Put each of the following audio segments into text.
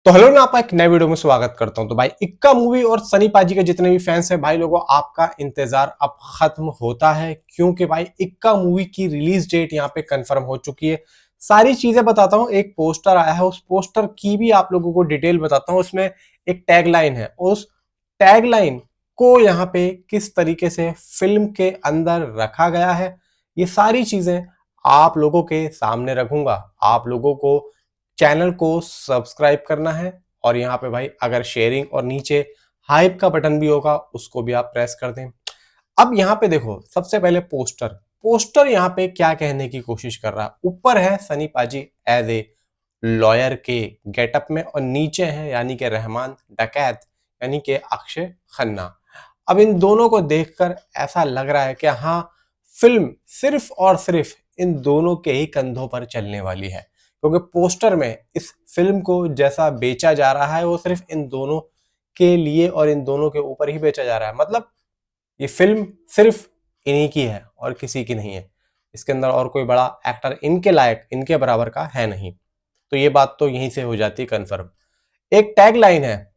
तो हेलो मैं आपका एक नए वीडियो में स्वागत करता हूं। तो भाई इक्का मूवी और सनी पाजी के जितने भी फैंस हैं भाई लोगों, आपका इंतजार अब खत्म होता है, क्योंकि भाई इक्का मूवी की रिलीज डेट यहां पे कंफर्म हो चुकी है। सारी चीजें बताता हूं। एक पोस्टर आया है, उस पोस्टर की भी आप लोगों को डिटेल बताता हूं। उसमें एक टैगलाइन है, उस टैगलाइन को यहाँ पे किस तरीके से फिल्म के अंदर रखा गया है, ये सारी चीजें आप लोगों के सामने रखूंगा। आप लोगों को चैनल को सब्सक्राइब करना है, और यहाँ पे भाई अगर शेयरिंग और नीचे हाइप का बटन भी होगा उसको भी आप प्रेस कर दें। अब यहाँ पे देखो, सबसे पहले पोस्टर पोस्टर यहाँ पे क्या कहने की कोशिश कर रहा है। ऊपर है सनी पाजी एज ए लॉयर के गेटअप में, और नीचे है यानी कि रहमान डकैत यानी कि अक्षय खन्ना। अब इन दोनों को देखकर ऐसा लग रहा है कि हाँ, फिल्म सिर्फ और सिर्फ इन दोनों के ही कंधों पर चलने वाली है, क्योंकि पोस्टर में इस फिल्म को जैसा बेचा जा रहा है वो सिर्फ इन दोनों के लिए और इन दोनों के ऊपर ही बेचा जा रहा है। मतलब ये फिल्म सिर्फ इन्हीं की है और किसी की नहीं है। इसके अंदर और कोई बड़ा एक्टर इनके लायक, इनके बराबर का है नहीं। तो ये बात तो यहीं से हो जाती है कंफर्म। एक टैग लाइन है,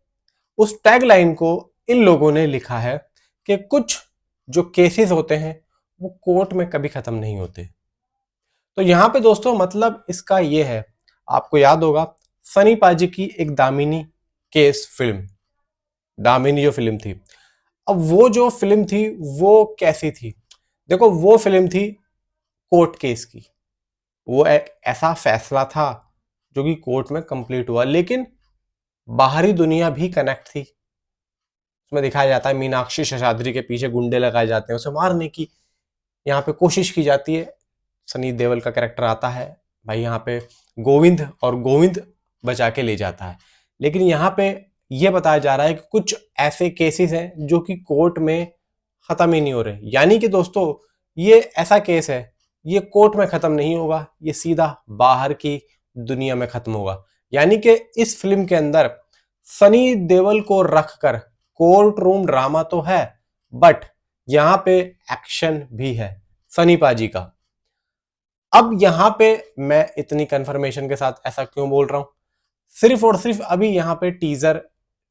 उस टैग लाइन को इन लोगों ने लिखा है कि कुछ जो केसेस होते हैं वो कोर्ट में कभी खत्म नहीं होते। तो यहां पे दोस्तों मतलब इसका ये है, आपको याद होगा सनी पाजी की एक दामिनी केस फिल्म, दामिनी जो फिल्म थी, अब वो जो फिल्म थी वो कैसी थी। देखो, वो फिल्म थी कोर्ट केस की। वो एक ऐसा फैसला था जो कि कोर्ट में कंप्लीट हुआ, लेकिन बाहरी दुनिया भी कनेक्ट थी। उसमें दिखाया जाता है मीनाक्षी शेषाद्री के पीछे गुंडे लगाए जाते हैं, उसे मारने की यहाँ पे कोशिश की जाती है। सनी देओल का कैरेक्टर आता है भाई यहाँ पे गोविंद, और गोविंद बचा के ले जाता है। लेकिन यहाँ पे ये बताया जा रहा है कि कुछ ऐसे केसेस हैं जो कि कोर्ट में खत्म ही नहीं हो रहे। यानी कि दोस्तों ये ऐसा केस है, ये कोर्ट में खत्म नहीं होगा, ये सीधा बाहर की दुनिया में खत्म होगा। यानी कि इस फिल्म के अंदर सनी देओल को रखकर कोर्ट रूम ड्रामा तो है, बट यहां पे एक्शन भी है सनी पाजी का। अब यहां पे मैं इतनी कंफर्मेशन के साथ ऐसा क्यों बोल रहा हूं, सिर्फ और सिर्फ अभी यहां पे टीजर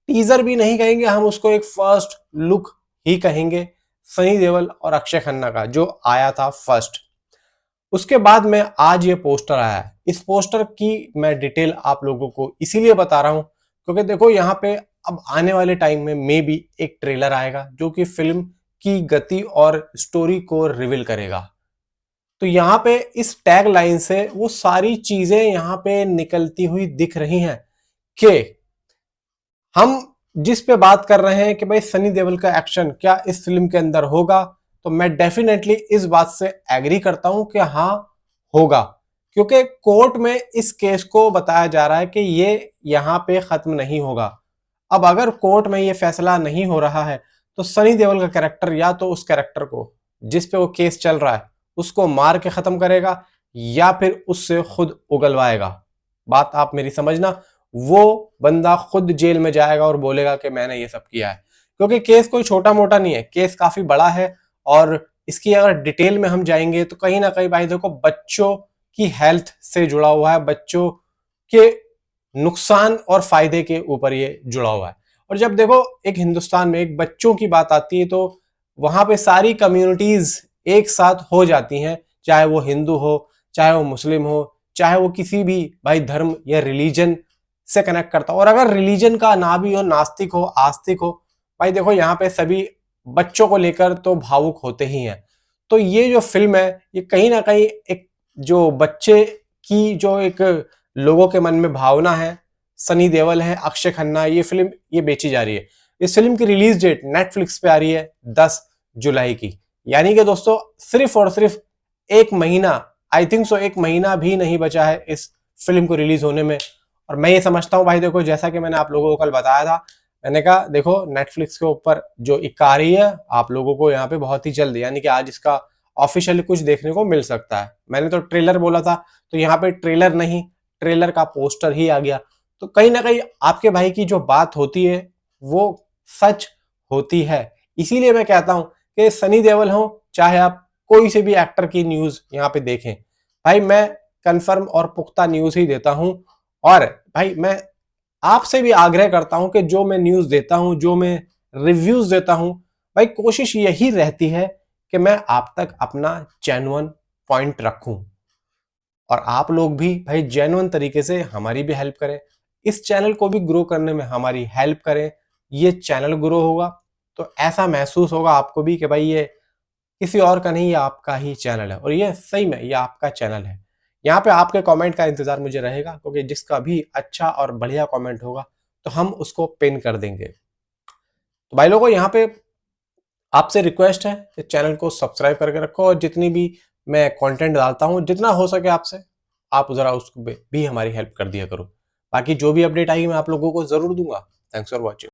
टीजर भी नहीं कहेंगे हम उसको, एक फर्स्ट लुक ही कहेंगे सनी देओल और अक्षय खन्ना का जो आया था फर्स्ट। उसके बाद में आज ये पोस्टर आया है। इस पोस्टर की मैं डिटेल आप लोगों को इसीलिए बता रहा हूं क्योंकि देखो यहाँ पे अब आने वाले टाइम में मे बी एक ट्रेलर आएगा जो कि फिल्म की गति और स्टोरी को रिवील करेगा। तो यहाँ पे इस टैग लाइन से वो सारी चीजें यहाँ पे निकलती हुई दिख रही हैं कि हम जिस पे बात कर रहे हैं कि भाई सनी देओल का एक्शन क्या इस फिल्म के अंदर होगा, तो मैं डेफिनेटली इस बात से एग्री करता हूं कि हाँ होगा, क्योंकि कोर्ट में इस केस को बताया जा रहा है कि ये यहां पे खत्म नहीं होगा। अब अगर कोर्ट में ये फैसला नहीं हो रहा है तो सनी देओल का कैरेक्टर या तो उस कैरेक्टर को जिस पे वो केस चल रहा है उसको मार के खत्म करेगा, या फिर उससे खुद उगलवाएगा। बात आप मेरी समझना, वो बंदा खुद जेल में जाएगा और बोलेगा कि मैंने ये सब किया है, क्योंकि केस कोई छोटा मोटा नहीं है, केस काफी बड़ा है। और इसकी अगर डिटेल में हम जाएंगे तो कहीं ना कहीं भाई देखो, बच्चों की हेल्थ से जुड़ा हुआ है, बच्चों के नुकसान और फायदे के ऊपर ये जुड़ा हुआ है। और जब देखो एक हिंदुस्तान में एक बच्चों की बात आती है तो वहां पे सारी कम्युनिटीज एक साथ हो जाती हैं, चाहे वो हिंदू हो, चाहे वो मुस्लिम हो, चाहे वो किसी भी भाई धर्म या रिलीजन से कनेक्ट करता हो। और अगर रिलीजन का ना भी हो, नास्तिक हो, आस्तिक हो, भाई देखो यहाँ पे सभी बच्चों को लेकर तो भावुक होते ही हैं। तो ये जो फिल्म है ये कहीं ना कहीं एक जो बच्चे की जो एक लोगों के मन में भावना है, सनी देओल है, अक्षय खन्ना, ये फिल्म ये बेची जा रही है। इस फिल्म की रिलीज डेट नेटफ्लिक्स पे आ रही है 10 जुलाई की। यानी कि दोस्तों सिर्फ और सिर्फ एक महीना, आई थिंक सो एक महीना भी नहीं बचा है इस फिल्म को रिलीज होने में। और मैं ये समझता हूँ भाई देखो, जैसा कि मैंने आप लोगों को कल बताया था, मैंने कहा देखो नेटफ्लिक्स के ऊपर जो इक्का आ रही है आप लोगों को यहाँ पे बहुत ही जल्द, यानी कि आज इसका ऑफिशियली कुछ देखने को मिल सकता है। मैंने तो ट्रेलर बोला था, तो यहाँ पे ट्रेलर नहीं, ट्रेलर का पोस्टर ही आ गया। तो कहीं ना कहीं आपके भाई की जो बात होती है वो सच होती है। इसीलिए मैं कहता हूं कि सनी देओल हो चाहे आप कोई से भी एक्टर की न्यूज यहाँ पे देखें, भाई मैं कंफर्म और पुख्ता न्यूज ही देता हूं। और भाई मैं आपसे भी आग्रह करता हूं कि जो मैं न्यूज देता हूं, जो मैं रिव्यूज देता हूं, भाई कोशिश यही रहती है कि मैं आप तक अपना जेन्युइन पॉइंट रखूं और आप लोग भी भाई जेन्युइन तरीके से हमारी भी हेल्प करें, इस चैनल को भी ग्रो करने में हमारी हेल्प करें। ये चैनल ग्रो होगा तो ऐसा महसूस होगा आपको भी कि भाई ये किसी और का नहीं, ये आपका ही चैनल है और ये सही में ये आपका चैनल है। यहाँ पे आपके कमेंट का इंतजार मुझे रहेगा, क्योंकि जिसका भी अच्छा और बढ़िया कमेंट होगा तो हम उसको पिन कर देंगे। तो भाई लोगों, यहाँ पे आपसे रिक्वेस्ट है कि चैनल को सब्सक्राइब करके रखो और जितनी भी मैं कंटेंट डालता हूँ, जितना हो सके आपसे आप जरा उसको भी हमारी हेल्प कर दिया करो। बाकी जो भी अपडेट आएगी मैं आप लोगों को जरूर दूंगा। Thanks for watching.